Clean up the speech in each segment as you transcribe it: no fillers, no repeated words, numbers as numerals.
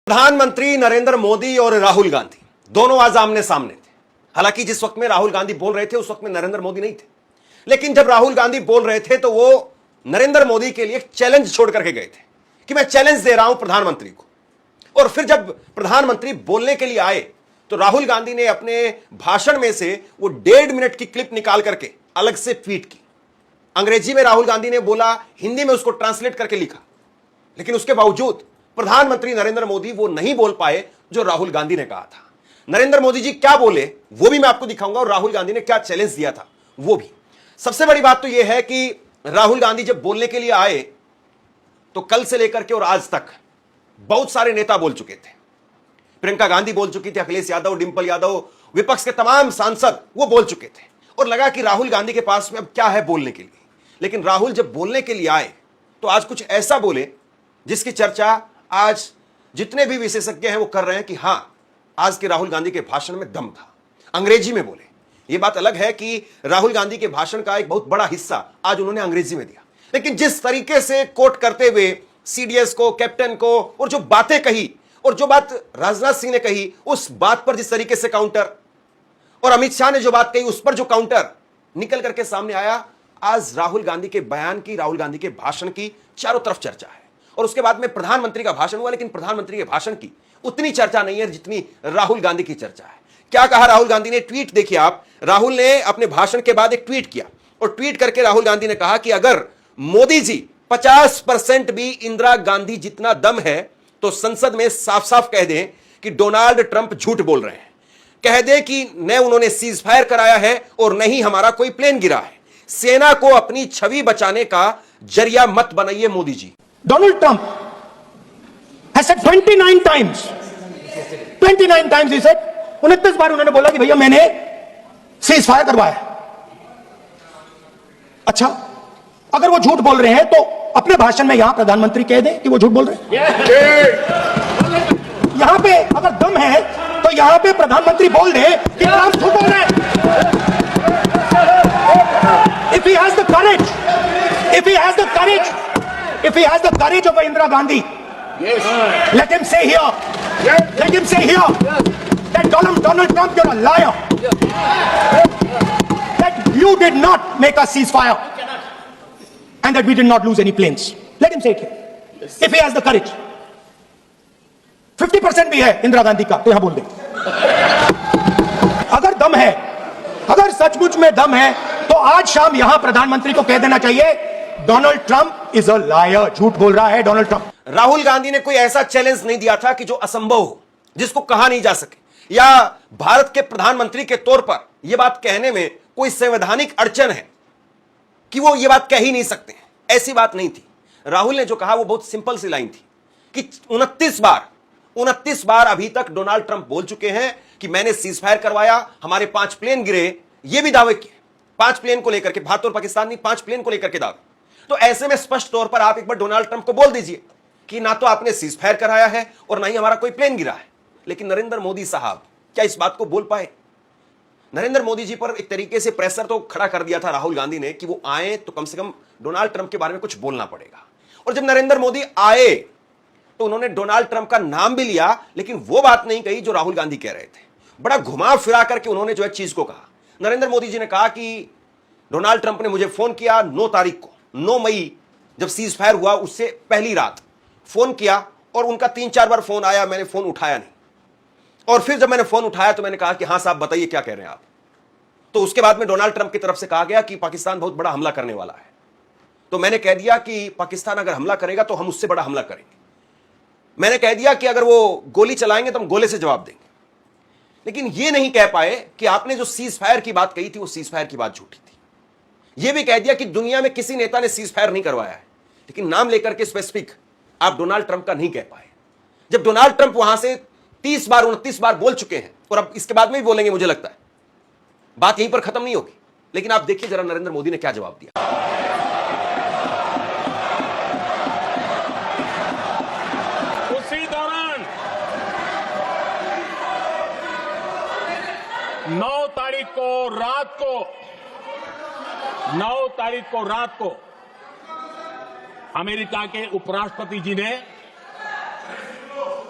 प्रधानमंत्री नरेंद्र मोदी और राहुल गांधी दोनों आज आमने सामने थे। हालांकि जिस वक्त में राहुल गांधी बोल रहे थे उस वक्त में नरेंद्र मोदी नहीं थे, लेकिन जब राहुल गांधी बोल रहे थे तो वो नरेंद्र मोदी के लिए एक चैलेंज छोड़ करके गए थे कि मैं चैलेंज दे रहा हूं प्रधानमंत्री को। और फिर जब प्रधानमंत्री बोलने के लिए आए तो राहुल गांधी ने अपने भाषण में से वो 1.5 मिनट की क्लिप निकाल करके अलग से ट्वीट की। अंग्रेजी में राहुल गांधी ने बोला, हिंदी में उसको ट्रांसलेट करके लिखा, लेकिन उसके बावजूद प्रधानमंत्री नरेंद्र मोदी वो नहीं बोल पाए जो राहुल गांधी ने कहा था। नरेंद्र मोदी जी क्या बोले वो भी मैं आपको दिखाऊंगा और राहुल गांधी ने क्या चैलेंज दिया था वो भी। सबसे बड़ी बात तो यह है कि राहुल गांधी जब बोलने के लिए आए तो कल से लेकर के और आज तक बहुत सारे नेता बोल चुके थे। प्रियंका गांधी बोल चुकी थी, अखिलेश यादव, डिंपल यादव, विपक्ष के तमाम सांसद वो बोल चुके थे और लगा कि राहुल गांधी के पास में अब क्या है बोलने के लिए। लेकिन राहुल जब बोलने के लिए आए तो आज कुछ ऐसा बोले जिसकी चर्चा आज जितने भी विशेषज्ञ हैं वो कर रहे हैं कि हां, आज के राहुल गांधी के भाषण में दम था। अंग्रेजी में बोले, यह बात अलग है कि राहुल गांधी के भाषण का एक बहुत बड़ा हिस्सा आज उन्होंने अंग्रेजी में दिया, लेकिन जिस तरीके से कोट करते हुए सीडीएस को, कैप्टन को, और जो बातें कही और जो बात राजनाथ सिंह ने कही उस बात पर जिस तरीके से काउंटर, और अमित शाह ने जो बात कही उस पर जो काउंटर निकल करके सामने आया, आज राहुल गांधी के बयान की, राहुल गांधी के भाषण की चारों तरफ चर्चा है। और उसके बाद में प्रधानमंत्री का भाषण हुआ, लेकिन प्रधानमंत्री के भाषण की उतनी चर्चा नहीं है जितनी राहुल गांधी की चर्चा है। क्या कहा राहुल गांधी ने? ट्वीट देखिए आप। राहुल ने अपने भाषण के बाद एक ट्वीट किया और ट्वीट करके राहुल गांधी ने कहा कि अगर मोदी जी 50% भी इंदिरा गांधी जितना दम है तो संसद में साफ साफ कह दें कि डोनाल्ड ट्रंप झूठ बोल रहे हैं। कह दें कि न उन्होंने सीज फायर कराया है और न ही हमारा कोई प्लेन गिरा है। सेना को अपनी छवि बचाने का जरिया मत बनाइए Modi ji. Donald Trump has said 29 times he said, 29 बार उन्होंने बोला कि भैया मैंने सीज फायर करवाया। अच्छा, अगर वो झूठ बोल रहे हैं तो अपने भाषण में यहां प्रधानमंत्री कह दें कि वो झूठ बोल रहे हैं। यहां पे अगर दम है तो यहां पे प्रधानमंत्री बोल दे कि ट्रंप झूठ बोल रहे हैं। If he has the courage, if he has the courage of Indira Gandhi, let him say here, let him say here that Donald Trump, you're a liar, that you did not make a ceasefire and that we did not lose any planes. Let him say it here. If he has the courage. 50% भी है इंदिरा गांधी का तो यहां बोल दे। अगर दम है, अगर सचमुच में दम है तो आज शाम यहां प्रधानमंत्री को कह देना चाहिए Donald Trump is a liar, झूठ बोल रहा है डोनाल्ड ट्रंप। राहुल गांधी ने कोई ऐसा चैलेंज नहीं दिया था कि जो असंभव हो, जिसको कहा नहीं जा सके, या भारत के प्रधानमंत्री के तौर पर यह बात कहने में कोई संवैधानिक अड़चन है कि वो ये बात कह ही नहीं सकते। ऐसी बात नहीं थी। राहुल ने जो कहा वो बहुत सिंपल सी लाइन थी कि 29 बार अभी तक डोनाल्ड ट्रंप बोल चुके हैं कि मैंने सीज फायर करवाया, हमारे 5 प्लेन गिरे, ये भी दावे किए। 5 प्लेन को लेकर के, भारत और पाकिस्तान नहीं, 5 प्लेन को लेकर के दावे। तो ऐसे में स्पष्ट तौर पर आप एक बार डोनाल्ड ट्रंप को बोल दीजिए कि ना तो आपने सीज फायर कराया है और ना ही हमारा कोई प्लेन गिरा है। लेकिन नरेंद्र मोदी साहब क्या इस बात को बोल पाए? नरेंद्र मोदी जी पर एक तरीके से प्रेशर तो खड़ा कर दिया था राहुल गांधी ने कि वो आए तो कम से कम डोनाल्ड ट्रंप के बारे में कुछ बोलना पड़ेगा। और जब नरेंद्र मोदी आए तो उन्होंने डोनाल्ड ट्रंप का नाम भी लिया, लेकिन वो बात नहीं कही जो राहुल गांधी कह रहे थे। बड़ा घुमा फिरा करके उन्होंने जो है चीज को कहा। नरेंद्र मोदी जी ने कहा कि डोनाल्ड ट्रंप ने मुझे फोन किया 9 तारीख को, 9 मई जब सीज फायर हुआ उससे पहली रात फोन किया और उनका 3-4 बार फोन आया, मैंने फोन उठाया नहीं। और फिर जब मैंने फोन उठाया तो मैंने कहा कि हां साहब बताइए क्या कह रहे हैं आप। तो उसके बाद में डोनाल्ड ट्रंप की तरफ से कहा गया कि पाकिस्तान बहुत बड़ा हमला करने वाला है। तो मैंने कह दिया कि पाकिस्तान अगर हमला करेगा तो हम उससे बड़ा हमला करेंगे। मैंने कह दिया कि अगर वो गोली चलाएंगे तो हम गोले से जवाब देंगे। लेकिन यह नहीं कह पाए कि आपने जो सीज फायर की बात कही थी वो सीज फायर की बात झूठी थी। यह भी कह दिया कि दुनिया में किसी नेता ने सीज फायर नहीं करवाया है, लेकिन नाम लेकर के स्पेसिफिक आप डोनाल्ड ट्रंप का नहीं कह पाए। जब डोनाल्ड ट्रंप वहां से 30 बार 29 बार बोल चुके हैं और अब इसके बाद में भी बोलेंगे, मुझे लगता है बात यहीं पर खत्म नहीं होगी। लेकिन आप देखिए जरा नरेंद्र मोदी ने क्या जवाब दिया। उसी दौरान 9 तारीख को रात को अमेरिका के उपराष्ट्रपति जी ने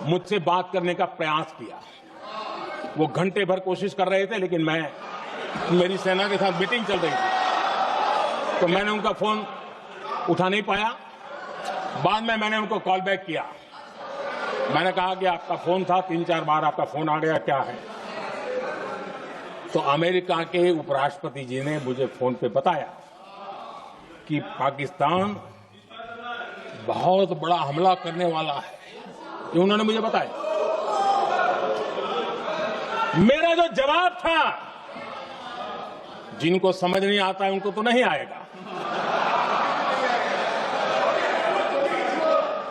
मुझसे बात करने का प्रयास किया। वो घंटे भर कोशिश कर रहे थे, लेकिन मेरी सेना के साथ मीटिंग चल रही थी, तो मैंने उनका फोन उठा नहीं पाया। बाद में मैंने उनको कॉल बैक किया। मैंने कहा कि आपका फोन था, 3-4 बार आपका फोन आ गया, क्या है? तो अमेरिका के उपराष्ट्रपति जी ने मुझे फोन पे बताया कि पाकिस्तान बहुत बड़ा हमला करने वाला है। ये उन्होंने मुझे बताया। मेरा जो जवाब था, जिनको समझ नहीं आता है उनको तो नहीं आएगा,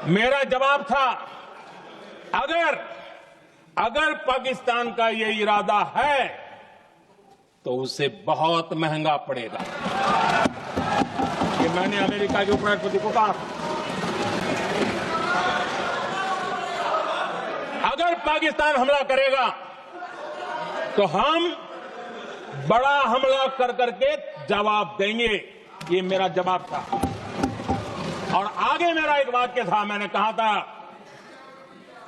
मेरा जवाब था, अगर पाकिस्तान का ये इरादा है तो उसे बहुत महंगा पड़ेगा। ये मैंने अमेरिका के उपराष्ट्रपति को कहा। अगर पाकिस्तान हमला करेगा तो हम बड़ा हमला कर करके जवाब देंगे। ये मेरा जवाब था। और आगे मेरा एक वाक्य था, मैंने कहा था,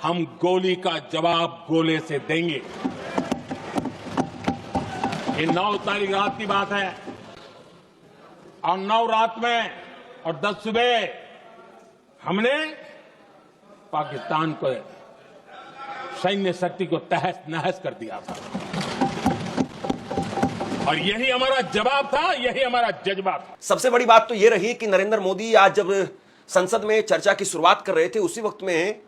हम गोली का जवाब गोले से देंगे। ये 9 तारीख रात की बात है, और 9 रात में और 10 सुबह हमने पाकिस्तान को सैन्य शक्ति को तहस नहस कर दिया था। और यही हमारा जवाब था, यही हमारा जज्बा था। सबसे बड़ी बात तो यह रही कि नरेंद्र मोदी आज जब संसद में चर्चा की शुरुआत कर रहे थे, उसी वक्त में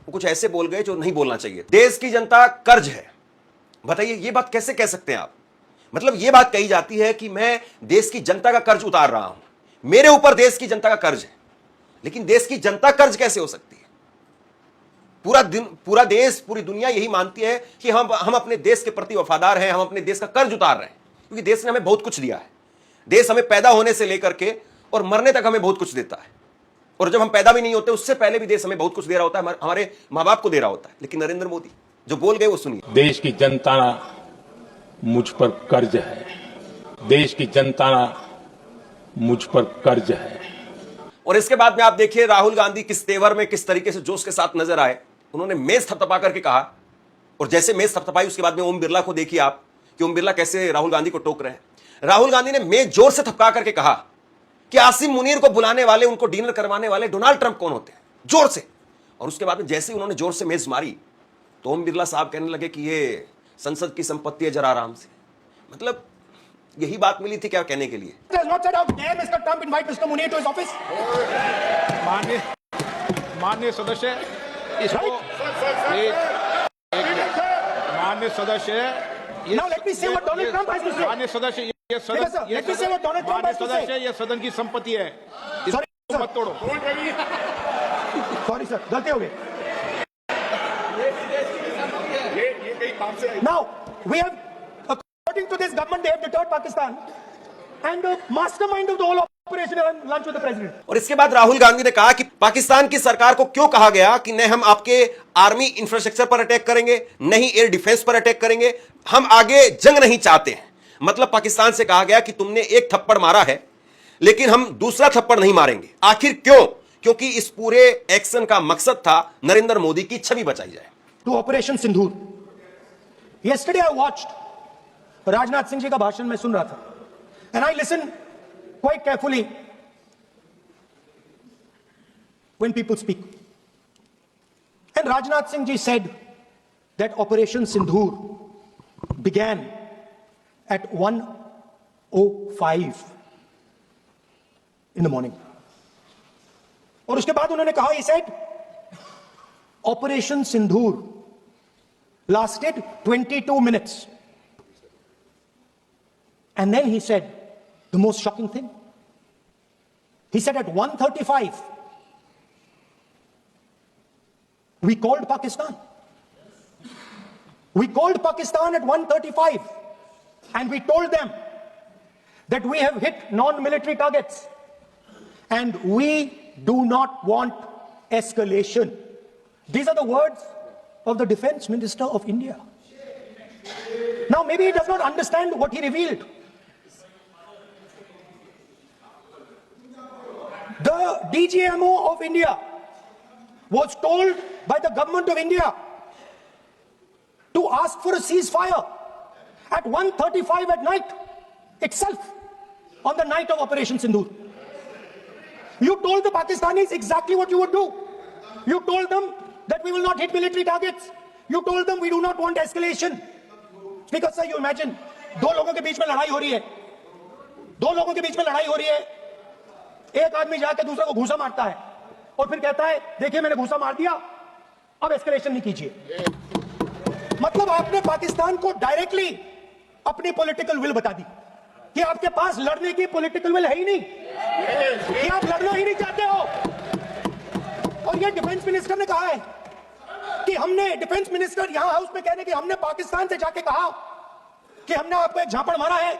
वो कुछ ऐसे बोल गए जो नहीं बोलना चाहिए। देश की जनता कर्ज है। बताइए, ये बात कैसे कह सकते हैं आप? मतलब ये बात कही जाती है कि मैं देश की जनता का कर्ज उतार रहा हूं, मेरे ऊपर देश की जनता का कर्ज है। लेकिन देश की जनता कर्ज कैसे हो सकती है? पूरा देश, पूरी दुनिया यही मानती है कि हम अपने देश के प्रति वफादार हैं, हम अपने देश का कर्ज उतार रहे हैं, क्योंकि देश ने हमें बहुत कुछ दिया है। देश हमें पैदा होने से लेकर के और मरने तक हमें बहुत कुछ देता है। और जब हम पैदा भी नहीं होते, उससे पहले भी देश हमें बहुत कुछ दे रहा होता है, हमारे मां बाप को दे रहा होता है। लेकिन नरेंद्र मोदी जो बोल गए वो सुनिए। देश की जनता मुझ पर कर्ज है। देश की जनता मुझ पर कर्ज है। और इसके बाद में आप देखिए राहुल गांधी किस तेवर में, किस तरीके से जोश के साथ नजर आए। उन्होंने मेज थपथपा करके कहा, और जैसे मेज थपथपाई उसके बाद में ओम बिरला को देखिए आप कि ओम बिरला कैसे राहुल गांधी को टोक रहे हैं। राहुल गांधी ने मेज जोर से थपका करके कहा कि आसिम मुनीर को बुलाने वाले, उनको डिनर करवाने वाले डोनाल्ड ट्रंप कौन होते हैं, जोर से। और उसके बाद में जैसे ही उन्होंने जोर से मेज मारी तो ओम बिरला साहब कहने लगे कि ये संसद की संपत्ति है, जरा आराम से। मतलब यही बात मिली थी क्या कहने के लिए? माननीय सदस्य, इसको माननीय सदस्य, Now let me say what Donald Trump has to say. माननीय सदस्य, ये Let me say what Donald Trump has to say. सदस्य, ये सदन की संपत्ति है, इसको मत तोड़ो। Sorry sir, गलती हो गई। Now we have, according to this government, they have deterred Pakistan, and the mastermind of the whole operation is lunch with the president. और इसके बाद राहुल गांधी ने कहा कि पाकिस्तान की सरकार को क्यों कहा गया कि न हम आपके आर्मी इंफ्रास्ट्रक्चर पर अटैक करेंगे, न ही एयर डिफेंस पर अटैक करेंगे, हम आगे जंग नहीं चाहते हैं। मतलब पाकिस्तान से कहा गया कि तुमने एक थप्पड़ मारा है, लेकिन हम दूसरा थप्पड़ नहीं मारेंगे। आखिर क्यों? क्योंकि इस पूरे एक्शन का मकसद था नरेंद्र मोदी की छवि बचाई जाए। To Operation Sindhur. Yesterday I watched Rajnath Singh ji का भाषण मैं सुन रहा था, and I listened quite carefully when people speak. And Rajnath Singh ji said that Operation Sindhur began at 1:05 in the morning. और उसके बाद उन्होंने कहा, he said Operation Sindhur lasted 22 minutes. And then he said the most shocking thing. He said at 1:35 we called Pakistan. We called Pakistan at 1:35 and we told them that we have hit non-military targets and we do not want escalation. These are the words of the Defense Minister of India. Now maybe he does not understand what he revealed. The DGMO of India was told by the government of India to ask for a ceasefire at 1:35 at night itself, on the night of Operation Sindoor. You told the Pakistanis exactly what you would do. You told them that we will not hit military targets. You told them we do not want escalation. Speaker sir, you imagine, दो लोगों के बीच में लड़ाई हो रही है, दो लोगों के बीच में लड़ाई हो रही है, एक आदमी जाके दूसरे को घूसा मारता है और फिर कहता है देखिए मैंने घूसा मार दिया, अब एस्केलेशन नहीं कीजिए। मतलब आपने पाकिस्तान को डायरेक्टली अपनी पॉलिटिकल विल बता दी कि आपके पास लड़ने की पॉलिटिकल विल है ही नहीं, कि आप लड़ना ही नहीं चाहते हो। और ये डिफेंस मिनिस्टर ने कहा है कि हमने, डिफेंस मिनिस्टर यहां हाउस में कहने कि हमने पाकिस्तान से जाके कहा कि हमने आपको एक झापड़ मारा है,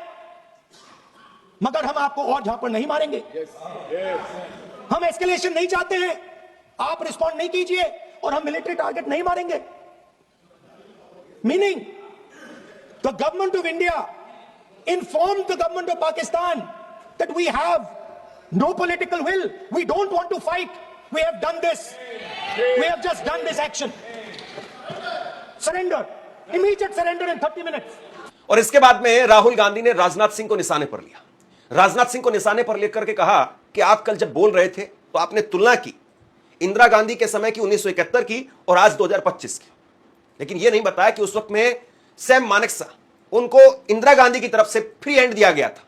मगर हम आपको और झापड़ नहीं मारेंगे। हम एस्केलेशन नहीं चाहते हैं, आप रिस्पॉन्ड नहीं कीजिए और हम मिलिट्री टारगेट नहीं मारेंगे। Meaning the government of India informed the government of Pakistan that we have no political will, we don't want to fight, we have done this, we have just done this action. Surrender, immediate surrender in 30 minutes. और इसके बाद में राहुल गांधी ने राजनाथ सिंह को निशाने पर लिया। राजनाथ सिंह को निशाने पर लेकर के कहा कि आप कल जब बोल रहे थे तो आपने तुलना की इंदिरा गांधी के समय की 1971 की और आज 2025 की, लेकिन यह नहीं बताया कि उस वक्त में सैम मानेकशॉ, उनको इंदिरा गांधी की तरफ से फ्री हैंड दिया गया था।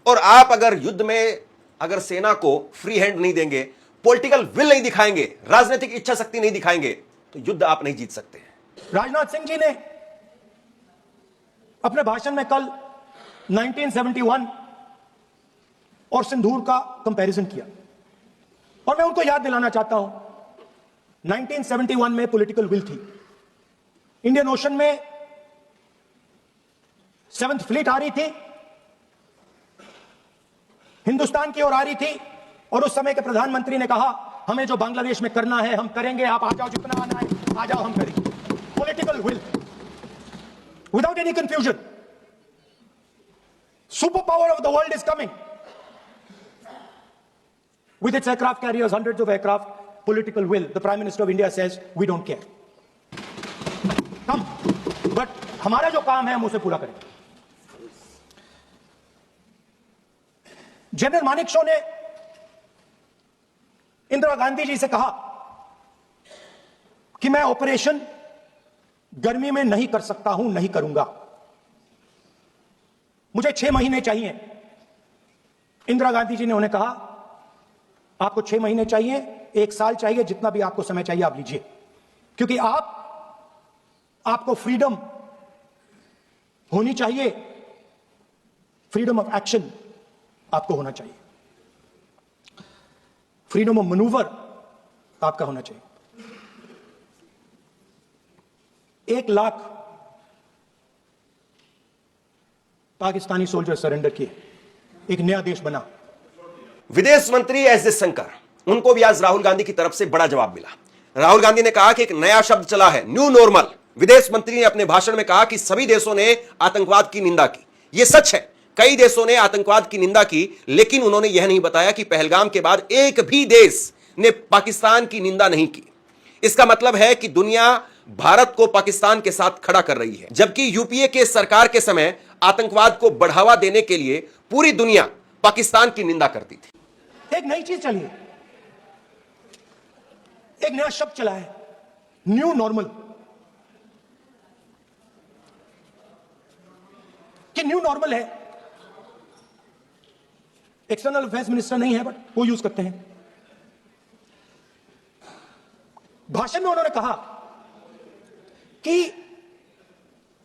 और आप अगर युद्ध में अगर सेना को फ्री हैंड नहीं देंगे, पॉलिटिकल विल नहीं दिखाएंगे, राजनीतिक इच्छा शक्ति नहीं दिखाएंगे, तो युद्ध आप नहीं जीत सकते हैं। राजनाथ सिंह जी ने अपने भाषण में कल 1971 और सिंदूर का कंपैरिजन किया, और मैं उनको याद दिलाना चाहता हूं 1971 में पॉलिटिकल विल थी, इंडियन ओशन में 7th फ्लीट आ रही थी, हिंदुस्तान की ओर आ रही थी, और उस समय के प्रधानमंत्री ने कहा हमें जो बांग्लादेश में करना है हम करेंगे, आप आ जाओ, जितना आना है आ जाओ, हम करेंगे। Political will without any confusion. Super power of the world is coming with its aircraft carriers, hundreds of aircraft, political will. The Prime Minister of India says, we don't care. Come, but हमारा जो काम है हम उसे पूरा करेंगे। General Manekshaw ने इंदिरा गांधी जी से कहा कि मैं ऑपरेशन गर्मी में नहीं कर सकता हूं, नहीं करूंगा, मुझे 6 महीने चाहिए। इंदिरा गांधी जी ने उन्हें कहा आपको 6 महीने चाहिए, 1 साल चाहिए, जितना भी आपको समय चाहिए आप लीजिए, क्योंकि आपको फ्रीडम होनी चाहिए, फ्रीडम ऑफ एक्शन आपको होना चाहिए, फ्रीडम ऑफ मैनूवर आपका होना चाहिए। 1 लाख पाकिस्तानी सोल्जर सरेंडर किए, एक नया देश बना। विदेश मंत्री एस जयशंकर, उनको भी आज राहुल गांधी की तरफ से बड़ा जवाब मिला। राहुल गांधी ने कहा कि एक नया शब्द चला है, न्यू नॉर्मल। विदेश मंत्री ने अपने भाषण में कहा कि सभी देशों ने आतंकवाद की निंदा की। यह सच है, कई देशों ने आतंकवाद की निंदा की, लेकिन उन्होंने यह नहीं बताया कि पहलगाम के बाद एक भी देश ने पाकिस्तान की निंदा नहीं की। इसका मतलब है कि दुनिया भारत को पाकिस्तान के साथ खड़ा कर रही है, जबकि यूपीए के सरकार के समय आतंकवाद को बढ़ावा देने के लिए पूरी दुनिया पाकिस्तान की निंदा करती थी। एक नई चीज चली है, एक नया शब्द चला है, न्यू नॉर्मल। कि न्यू नॉर्मल है, एक्सटर्नल अफेयर्स मिनिस्टर नहीं है बट वो यूज करते हैं। भाषण में उन्होंने कहा कि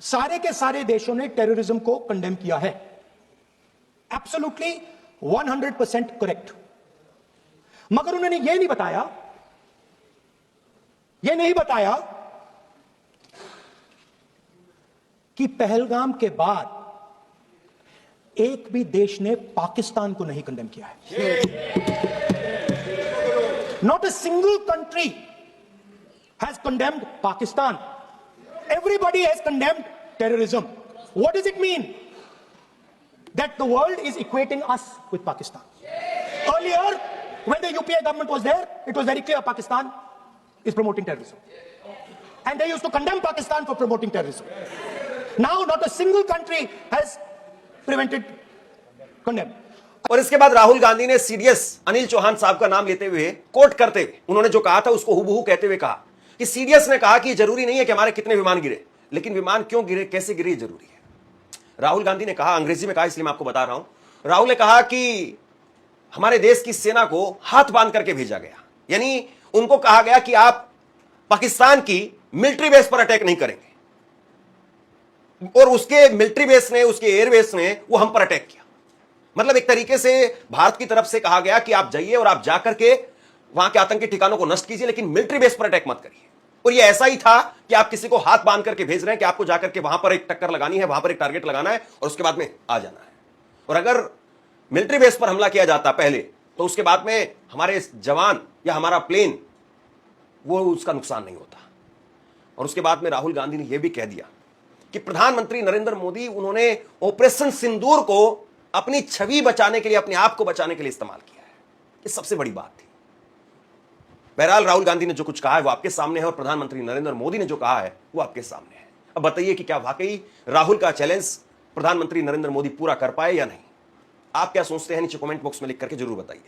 सारे के सारे देशों ने टेररिज्म को कंडेम किया है, एब्सोल्युटली 100% करेक्ट। मगर उन्होंने यह नहीं बताया कि पहलगाम के बाद एक भी देश ने पाकिस्तान को नहीं कंडेम किया है। Not a single country has condemned Pakistan, everybody has condemned terrorism. What does it mean? That the world is equating us with Pakistan. Earlier, when the UPA government was there, it was very clear Pakistan is promoting terrorism. And they used to condemn Pakistan for promoting terrorism. Now, not a single country has prevented, condemned. और इसके बाद राहुल गांधी ने CDS Anil Chauhan साहब का नाम लेते हुए, coat करते हुए, उन्होंने जो कहा था उसको हुबहू कहते हुए कहा कि सीडीएस ने कहा कि जरूरी नहीं है कि हमारे कितने विमान गिरे, लेकिन विमान क्यों गिरे, कैसे गिरे, जरूरी है। राहुल गांधी ने कहा, अंग्रेजी में कहा इसलिए मैं आपको बता रहा हूं, राहुल ने कहा कि हमारे देश की सेना को हाथ बांध करके भेजा गया, यानी उनको कहा गया कि आप पाकिस्तान की मिलिट्री बेस पर अटैक नहीं करेंगे, और उसके मिलिट्री बेस ने, उसके एयरबेस ने वो हम पर अटैक किया। मतलब एक तरीके से भारत की तरफ से कहा गया कि आप जाइए और आप जाकर के वहां के आतंकी ठिकानों को नष्ट कीजिए, लेकिन मिलिट्री बेस पर अटैक मत करिए। और ये ऐसा ही था कि आप किसी को हाथ बांध करके भेज रहे हैं कि आपको जाकर के वहां पर एक टक्कर लगानी है, वहां पर एक टारगेट लगाना है और उसके बाद में आ जाना है। और अगर मिलिट्री बेस पर हमला किया जाता पहले, तो उसके बाद में हमारे जवान या हमारा प्लेन, वो उसका नुकसान नहीं होता। और उसके बाद में राहुल गांधी ने यह भी कह दिया कि प्रधानमंत्री नरेंद्र मोदी, उन्होंने ऑपरेशन सिंदूर को अपनी छवि बचाने के लिए, अपने आप को बचाने के लिए इस्तेमाल किया है। ये सबसे बड़ी बात थी। बहरहाल राहुल गांधी ने जो कुछ कहा है वो आपके सामने है, और प्रधानमंत्री नरेंद्र मोदी ने जो कहा है वो आपके सामने है। अब बताइए कि क्या वाकई राहुल का चैलेंज प्रधानमंत्री नरेंद्र मोदी पूरा कर पाए या नहीं? आप क्या सोचते हैं, नीचे कमेंट बॉक्स में लिख करके जरूर बताइए।